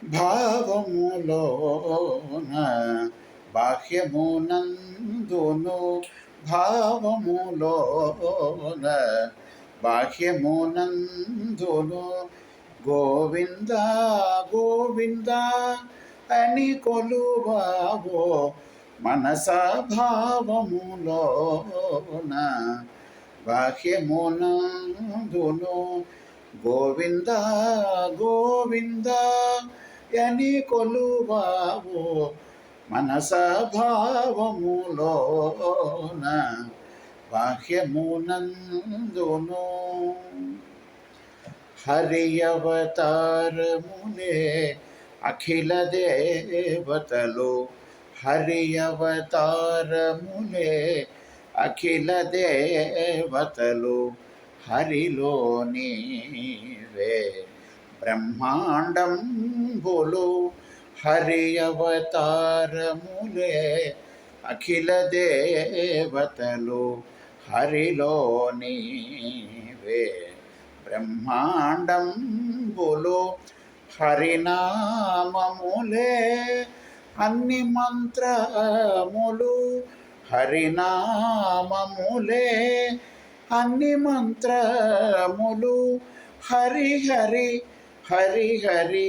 భావములోన బాహ్యమునందును భావములోన బాహ్యమునందును గోవింద గోవింద అని కొలువావో మనసా భావములోన బాహ్యమునందును గోవింద గోవింద అని కొలువావో మనస భావములోన బాహ్యమునందును హరి అవతారములే అఖిల దేవతలు హరి అవతారములే అఖిల దేవతలు హరిలో నీవే బ్రహ్మాండంబులు హరి అవతారములే అఖిల దేవతలు హరిలో నీవే బ్రహ్మాండంబులు హరినామములే అన్ని మంత్రములు హరినామములే అన్ని మంత్రములు హరి హరి హరి హరి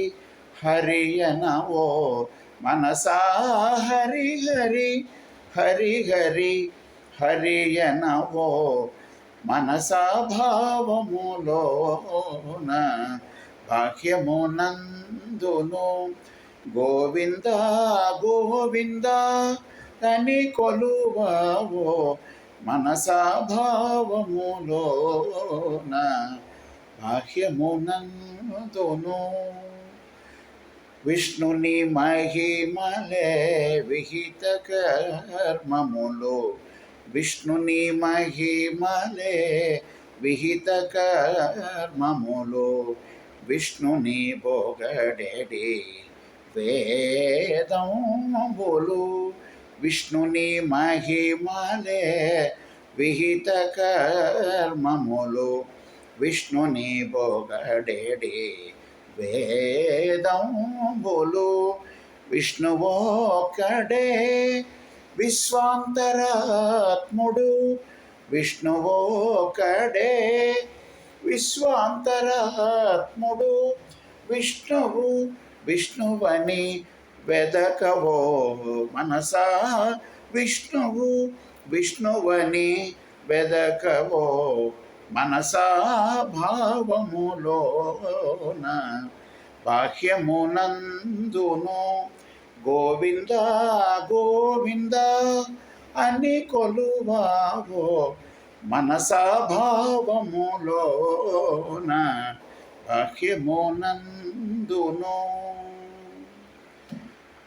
హరి అనవో మనసా హరి హరి హరి హరి హరి అనవో మనసా భావములోన బాహ్యమునందును గోవింద గోవింద అని కొలువావో మనసా భావములోన బాహ్యమునందును విష్ణుని మహిమలే విహిత కర్మములు విష్ణుని మహిమలే విహిత కర్మములు విష్ణుని బొగడెడి వేదంబులు విష్ణుని మహిమలే విహిత కర్మములు విష్ణుని బొగడెడి వేదంబులు విష్ణువొక్కడే విశ్వాంతరాత్ముడు విష్ణువొక్కడే విశ్వాంతరాత్ముడు విష్ణువు విష్ణువని వెదకవో మనసా విష్ణువు విష్ణువని వెదకవో మనసా భావములోన బాహ్యమునందును గోవింద గోవింద అని కొలువావో మనసా భావములోన బాహ్యమునందును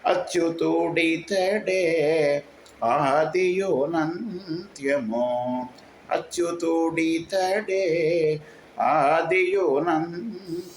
అచ్యుతుడితడే ఆదియునంత్యము అచ్యుతుడితడే ఆదియునంత్యము